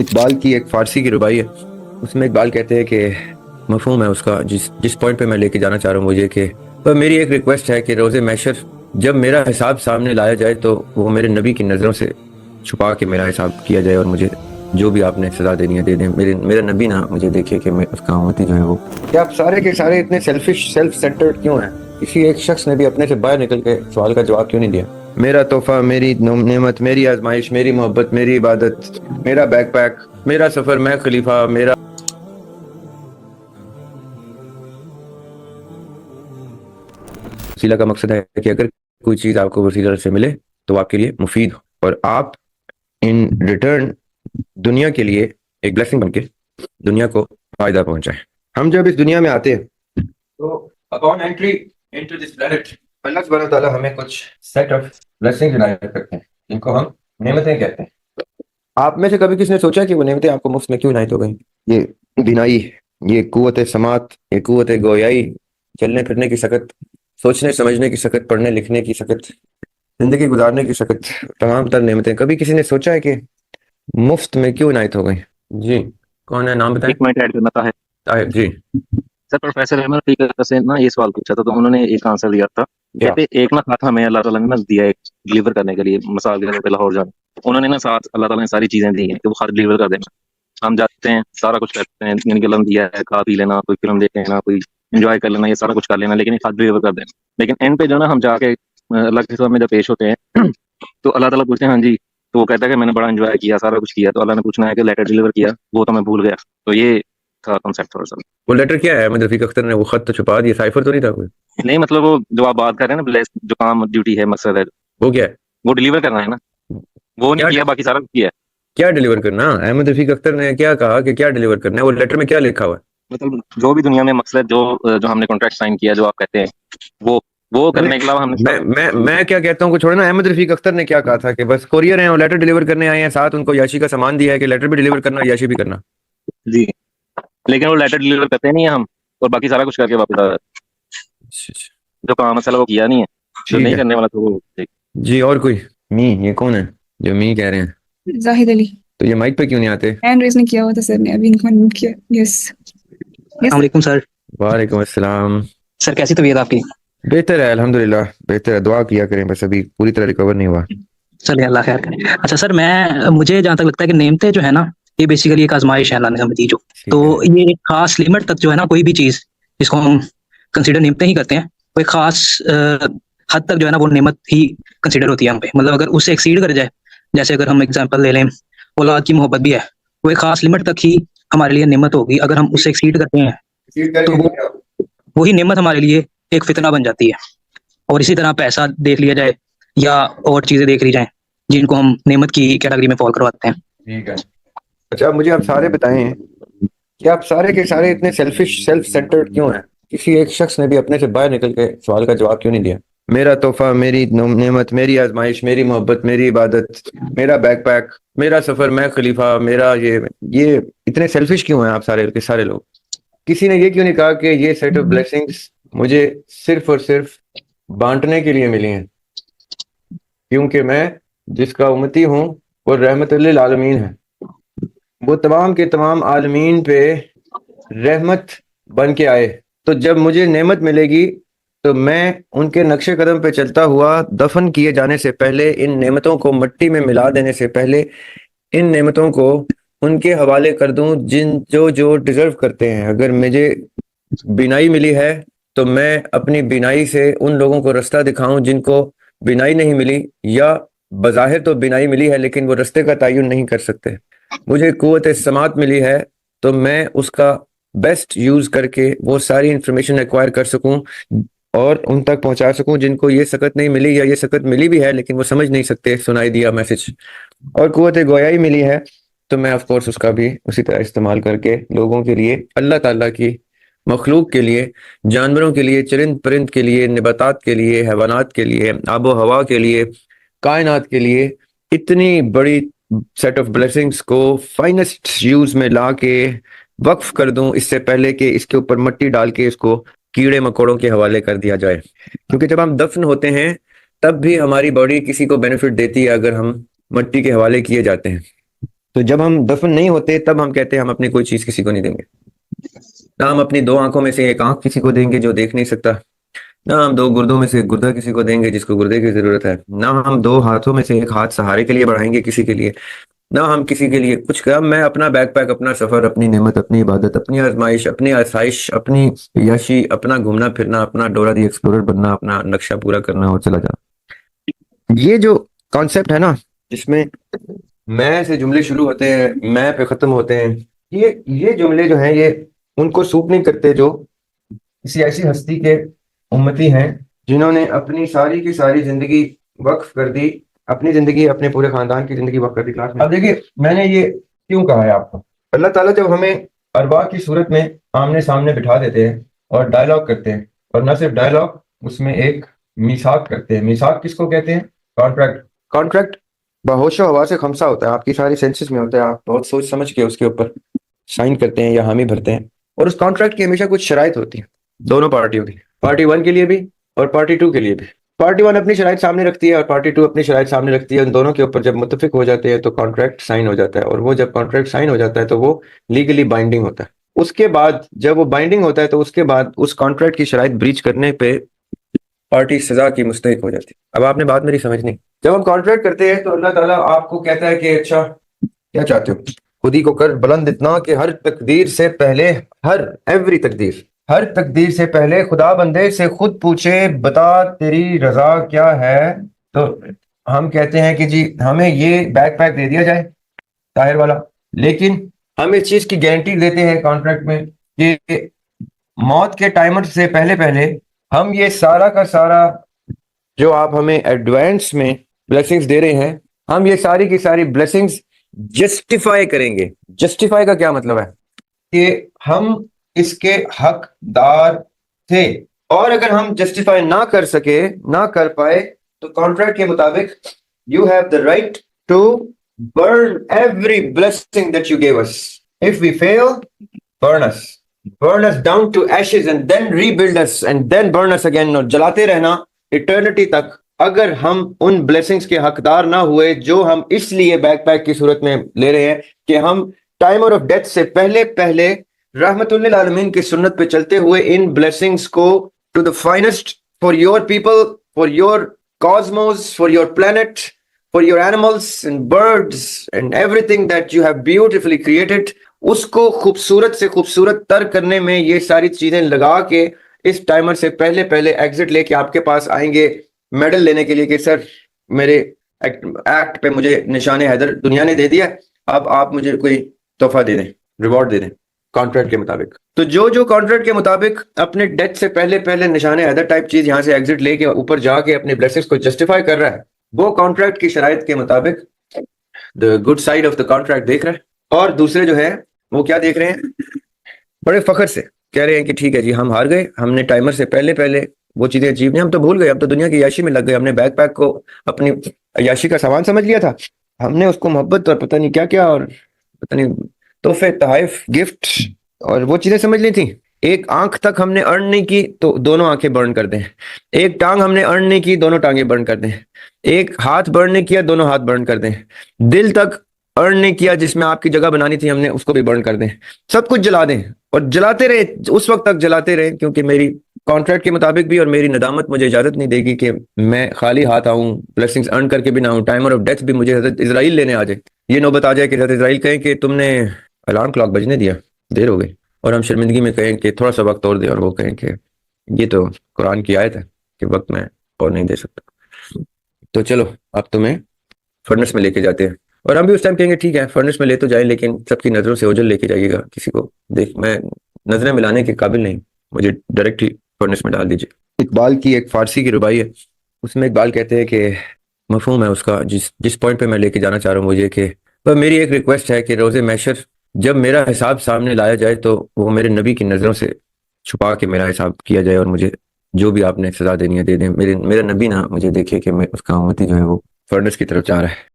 इकबाल की एक फारसी की रुबाई है, उसमें इकबाल कहते हैं कि मफहूम है उसका, जिस जिस पॉइंट पे मैं लेके जाना चाह रहा हूँ मुझे, कि पर मेरी एक रिक्वेस्ट है कि रोज़े महशर जब मेरा हिसाब सामने लाया जाए तो वो मेरे नबी की नज़रों से छुपा के मेरा हिसाब किया जाए, और मुझे जो भी आपने सजा देनी है दे दें। मेरा नबी ना मुझे देखे कि मैं उसका उम्मती जो है वो। क्या आप सारे के सारे इतने सेल्फिश सेल्फ सेंटर्ड क्यों हैं? किसी एक शख्स ने भी अपने से बाहर निकल के सवाल का जवाब क्यों नहीं दिया? मेरा तोहफा, मेरी नेमत, मेरी आजमाइश, मेरी मोहब्बत, मेरी इबादत, मेरा बैकपैक, मेरा सफर, मैं खलीफा, मेरा वसीला का मकसद है कि अगर कोई चीज आपको वसीला से मिले तो आपके लिए मुफीद हो, और आप इन रिटर्न दुनिया के लिए एक ब्लेसिंग बनके दुनिया को फायदा पहुंचाए। हम जब इस दुनिया में आते हैं तो upon entry into this planet अल्लाह सुब्हानहू व तआला हमें कुछ सेट ऑफ ब्लेसिंग्स इनायत करते हैं, जिनको हम नेमतें कहते हैं। आप में से कभी किसी ने सोचा कि वो नेमतें आपको मुफ्त में क्यों इनायत हो गई? ये बिनाई, ये कुव्वत समात, ये कुव्वत गोयाई, चलने फिरने की सकत, सोचने समझने की सकत, पढ़ने लिखने की सकत, जिंदगी गुजारने की सकत, तमाम तर नेमतें कभी किसी ने सोचा है कि मुफ्त में क्यों इनायत हो गई? जी, कौन है, नाम बताएं। एक मिनट ऐड करना था। ताहिर जी। सर प्रोफेसर अहमद फीकर से ना ये सवाल पूछा था तो उन्होंने एक आंसर दिया था। क्या? कहते एक ना साथ हमें अल्लाह ताला ने ना दिया है डिलीवर करने के लिए, मिसाल के तौर पे लाहौर जाना, उन्होंने ना साथ अल्लाह ताला ने सारी चीजें दी हैं कि वो हर डिलीवर कर देना। हम जाते हैं, सारा कुछ करते हैं, यानी कि अल्लाह ने दिया है, खा पी लेना, कोई फिल्म देख लेना, कोई एंजॉय कर लेना, ये सारा कुछ कर लेना, लेकिन एक हद डिलीवर कर देना। लेकिन एंड पे जो ना हम जाके अल्लाह के सामने जब पेश होते हैं तो अल्लाह ताला पूछते हैं हाँ जी, तो वो कहता है कि मैंने बड़ा एंजॉय किया, सारा कुछ किया, तो अल्लाह ने पूछना है कि लेटर डिलीवर किया, वो तो मैं भूल गया। तो ये था कॉन्सेप्ट थोड़ा सा। वो लेटर क्या है? अहमद रफीक अख्तर ने वो खत तो छुपा दिया, साइफर तो नहीं था कोई? नहीं मतलब वो जो आप बात कर रहे हैं ना, ब्लेस जो काम ड्यूटी है, मकसद है, वो क्या है? वो डिलीवर करना है ना। वो नहीं क्या किया, बाकी सारा कुछ किया है। क्या डिलीवर करना? अहमद रफीक अख्तर ने क्या कहा कि क्या डिलीवर करना है? वो लेटर में क्या लिखा हुआ है? मतलब जो भी दुनिया में मकसद जो हमने कॉन्ट्रैक्ट साइन किया, जो आप कहते हैं, वो वो मैंने करने के अलावा हमने मैं क्या कहता हूँ, कुछ छोड़े ना। अहमद रफीक अख्तर ने क्या कहा था कि बस कोरियर हैं और लेटर डिलीवर करने आए हैं, साथ उनको याशी का सामान दिया है कि लेटर भी डिलीवर करना, याशी भी करना। जी, लेकिन वो लेटर डिलीवर करते नहीं है हम, और बाकी सारा कुछ करके वापस आ जाते हैं। जो काम असल वो किया नहीं है, जो ठीक नहीं है करने वाला तो वो जी। और कोई? मी, ये कौन है जो मी कह रहे हैं? जाहिद अली। तो ये माइक पे क्यों नहीं आते? हैंड रेज नहीं किया हुआ था सर ने, अभी इनको अनम्यूट किया। Yes yes. वालेकुम सर। वालेकुम अस्सलाम। सर कैसी तबीयत आपकी? बेहतर है अल्हम्दुलिल्लाह, बेहतर है। दुआ किया करें, बस अभी पूरी तरह रिकवर नहीं हुआ। चलिए अल्लाह खैर करे। अच्छा सर, मुझे जहाँ तक लगता है कि नेमते जो है ना, ये बेसिकली एक आजमाइश है अल्लाह ने हमें दी जो। तो ठीक है। ये एक खास लिमिट तक जो है ना, कोई भी चीज़ जिसको हम कंसीडर नेमते ही करते हैं, वो एक खास हद तक जो है ना वो नेमत ही कंसीडर होती है हम पे। मतलब अगर उससे एक्सीड कर जाए, जैसे अगर हम एग्जांपल ले लें, औलाद की मोहब्बत भी है, वो एक खास लिमिट तक ही हमारे लिए नेमत होगी। अगर हम उससे एक्सीड करते हैं रिसीव तो करके वो क्या? वही नेमत हमारे लिए एक फितना बन जाती है। और इसी तरह पैसा देख लिया जाए या और चीजें देख ली जाएं, जिनको हम नेमत की कैटेगरी में फॉल करवाते हैं। ठीक है। अच्छा, अब मुझे आप सारे बताएं कि आप सारे के सारे इतने सेल्फिश सेल्फ सेंटर्ड क्यों हैं? किसी एक शख्स ने भी अपने से बाहर निकल के सवाल का जवाब क्यों नहीं दिया? मेरा तोहफा, मेरी नेमत, मेरी आजमाइश, मेरी मोहब्बत, मेरी इबादत, मेरा बैकपैक, मेरा सफर, मैं खलीफा, मेरा ये इतने सेल्फिश क्यों हैं आप सारे के सारे लोग? किसी ने ये क्यों नहीं कहा कि ये सेट ऑफ ब्लेसिंग्स मुझे सिर्फ और सिर्फ बांटने के लिए मिली हैं, क्योंकि मैं जिसका उम्मती हूँ वो रहमत लिल आलमीन है, वो तमाम के तमाम आलमीन पे रहमत बन के आए। तो जब मुझे नेमत मिलेगी तो मैं उनके नक्शे कदम पे चलता हुआ दफन किए जाने से पहले, इन नेमतों को मट्टी में मिला देने से पहले, इन नेमतों को उनके हवाले कर दूं जिन जो जो डिजर्व करते हैं। अगर मुझे बिनाई मिली है तो मैं अपनी बिनाई से उन लोगों को रास्ता दिखाऊं जिनको बिनाई नहीं मिली, या बज़ाहिर तो बिनाई मिली है लेकिन वो रास्ते का तयन नहीं कर सकते। मुझे कुव्वत समात मिली है तो मैं उसका बेस्ट यूज करके वो सारी इंफॉर्मेशन एक्वायर कर सकूं और उन तक पहुंचा सकूं जिनको ये सकत नहीं मिली, या ये सकत मिली भी है लेकिन वो समझ नहीं सकते, सुनाई दिया मैसेज। और कुव्वत गोयाई मिली है तो मैं ऑफ कोर्स उसका भी उसी तरह इस्तेमाल करके लोगों के लिए, अल्लाह ताला की मखलूक के लिए, जानवरों के लिए, चरिंद परिंद के लिए, नबातात के लिए, हैवानात के लिए, आबो हवा के लिए, कायनात के लिए इतनी बड़ी सेट ऑफ ब्लेसिंग्स को फाइनेस्ट यूज में ला के वक्फ कर दूं, इससे पहले कि इसके ऊपर मिट्टी डाल के इसको कीड़े मकोड़ों के हवाले कर दिया जाए। क्योंकि जब हम दफन होते हैं तब भी हमारी बॉडी किसी को बेनिफिट देती है अगर हम मिट्टी के हवाले किए जाते हैं। तो जब हम दफन नहीं होते तब हम कहते हैं हम अपनी कोई चीज किसी को नहीं देंगे। ना हम अपनी 2 आंखों में से एक आंख किसी को देंगे जो देख नहीं सकता, ना हम 2 गुर्दों में से एक गुर्दा किसी को देंगे जिसको गुर्दे की जरूरत है, ना हम 2 हाथों में से एक हाथ सहारे के लिए बढ़ाएंगे किसी के लिए, ना हम किसी के लिए कुछ काम। मैं अपना बैकपैक, अपना सफर, अपनी नेमत, अपनी इबादत, अपनी आजमाइश, अपनी आसाइश, अपनी याशी, अपना घूमना फिरना, अपना डोरा दी एक्सप्लोरर बनना, अपना नक्शा पूरा करना और चला जाना। ये जो कॉन्सेप्ट है ना, जिसमें मैं से जुमले शुरू होते हैं, मैं पे खत्म होते हैं, ये जुमले जो हैं ये उनको सूट नहीं करते जो किसी ऐसी हस्ती के उम्मती हैं जिन्होंने अपनी सारी की सारी जिंदगी वक्फ कर दी, अपनी जिंदगी, अपने पूरे खानदान की जिंदगी वक्फ कर दी क्लास में। अब देखिए, मैंने ये क्यों कहा है आपको। अल्लाह ताला जब हमें अरबा की सूरत में आमने सामने बिठा देते हैं और डायलॉग करते हैं, और न सिर्फ डायलॉग, उसमें एक मीसाक करते हैं। मीसाक किसको कहते हैं? कॉन्ट्रैक्ट। कॉन्ट्रैक्ट बहोशो हवा से खमसा होता है, आपकी सारी सेंसेस में होता है, आप बहुत सोच समझ के उसके ऊपर साइन करते हैं या हामी भरते हैं। और उस कॉन्ट्रैक्ट की हमेशा कुछ शराइत होती है दोनों पार्टियों की, पार्टी 1 के लिए भी और पार्टी 2 के लिए भी। पार्टी 1 अपनी शराइत सामने रखती है और पार्टी 2 अपनी शराइत सामने रखती है। उन दोनों के ऊपर जब मुत्तफिक हो जाते हैं तो कॉन्ट्रैक्ट साइन हो जाता है, और वो जब कॉन्ट्रैक्ट साइन हो जाता है तो वो लीगली बाइंडिंग होता है। उसके बाद जब वो बाइंडिंग होता है तो उसके बाद उस कॉन्ट्रैक्ट की शराइत ब्रीच करने पे पार्टी सजा की मुस्तहिक हो जाती है। अब आपने बात मेरी समझनी, जब हम कॉन्ट्रैक्ट करते हैं तो अल्लाह ताला आपको कहता है कि अच्छा क्या चाहते हो, खुद ही को कर बुलंद इतना कि हर तकदीर से पहले, हर तकदीर से पहले खुदा बंदे से खुद पूछे बता तेरी रजा क्या है। तो हम कहते हैं कि जी हमें ये बैकपैक दे दिया जाए ताहिर वाला, लेकिन हम इस चीज की गारंटी देते हैं कॉन्ट्रैक्ट में कि मौत के टाइमर से पहले पहले हम ये सारा का सारा जो आप हमें एडवांस में ब्लेसिंग्स दे रहे हैं, हम ये सारी की सारी ब्लेसिंग्स जस्टिफाई करेंगे। जस्टिफाई का क्या मतलब है? कि हम इसके हकदार थे, और अगर हम जस्टिफाई ना कर सके, ना कर पाए, तो कॉन्ट्रैक्ट के मुताबिक you have the right to burn every blessing that you give us. If we fail, burn us down to ashes and then rebuild us and then burn us again, और जलाते रहना इटर्निटी तक अगर हम उन blessings के हकदार ना हुए जो हम इसलिए बैकपैक की सूरत में ले रहे हैं कि हम टाइमर ऑफ डेथ से पहले पहले रहमतुल लिल आलमीन की सुन्नत पे चलते हुए इन ब्लेसिंग्स को to the finest for your people, for your cosmos, for your planet, for your animals and birds and everything that you have beautifully created, उसको खूबसूरत से खूबसूरत तर करने में ये सारी चीजें लगा के इस टाइमर से पहले पहले एग्जिट लेके आपके पास आएंगे मेडल लेने के लिए कि सर मेरे एक्ट पे मुझे निशान हैदर दुनिया ने दे दिया, अब आप मुझे कोई तोहफा दे दें, रिवॉर्ड दे दें कॉन्ट्रैक्ट के मुताबिक। तो जो कॉन्ट्रैक्ट के मुताबिक अपने डेथ से पहले पहले निशान हैदर टाइप चीज यहाँ से एग्जिट लेके ऊपर जाके अपने ब्लेसिंग्स को जस्टिफाई कर रहा है, वो कॉन्ट्रैक्ट की शराइत के मुताबिक the good side of the contract देख रहा है। और दूसरे जो है वो क्या देख रहे हैं? बड़े फख्र से कह रहे हैं कि ठीक है जी, हम हार गए, हमने टाइमर से पहले पहले वो चीजें अचीव नहीं, हम तो भूल गए, हम तो दुनिया की याशी में लग गए, हमने बैकपैक को अपनी याशी का सामान समझ लिया था, हमने उसको मोहब्बत और पता नहीं क्या क्या और पता नहीं तोहफे, तोहफ, गिफ्ट और वो चीजें समझ ली थी। एक आंख तक हमने अर्न नहीं की तो दोनों आंखें बर्न कर दें, एक टांग हमने अर्न नहीं की दोनों टांगें बर्न कर दें, एक हाथ बर्न नहीं किया दोनों हाथ बर्न कर दें, दिल तक अर्न नहीं किया जिसमें आपकी जगह बनानी थी हमने उसको भी बर्न कर दें, सब कुछ जला दें और जलाते रहे उस वक्त तक जलाते रहे, क्योंकि मेरी कॉन्ट्रैक्ट के मुताबिक भी और मेरी नदामत मुझे इजाजत नहीं देगी कि मैं खाली हाथ आऊं, ब्लेसिंग्स अर्न करके भी ना आऊं, टाइमर ऑफ डेथ भी मुझे हजरत इजराइल लेने आ जाए, ये नौबत आ जाए कि हजरत इजराइल कहें कि तुमने अलार्म क्लॉक बजने दिया, देर हो गई, और हम शर्मिंदगी में कहें कि थोड़ा सा वक्त और दे, और वो कहें कि ये तो कुरान की आयत है कि वक्त मैं और नहीं दे सकता, तो चलो अब तुम्हें फर्नेस में लेके जाते हैं। और हम भी उस टाइम कहेंगे ठीक है फर्नेस में ले तो जाए, लेकिन सबकी नजरों से ओझल लेके जाइएगा, किसी को देख मैं नजरें मिलाने के काबिल नहीं, मुझे डायरेक्टली फर्नेस में डाल दीजिए। इकबाल की एक फारसी की रुबाई है, उसमें इकबाल कहते हैं कि मफहूम है उसका, जिस पॉइंट पे मैं लेके जाना चाह रहा हूँ मुझे, कि पर मेरी एक रिक्वेस्ट है कि रोज़े महशर जब मेरा हिसाब सामने लाया जाए तो वो मेरे नबी की नज़रों से छुपा के मेरा हिसाब किया जाए, और मुझे जो भी आपने सजा देनी है दे दें, मेरा नबी ना मुझे देखे कि मैं उसका उम्मती जो है वो फर्नेस की तरफ जा रहा है।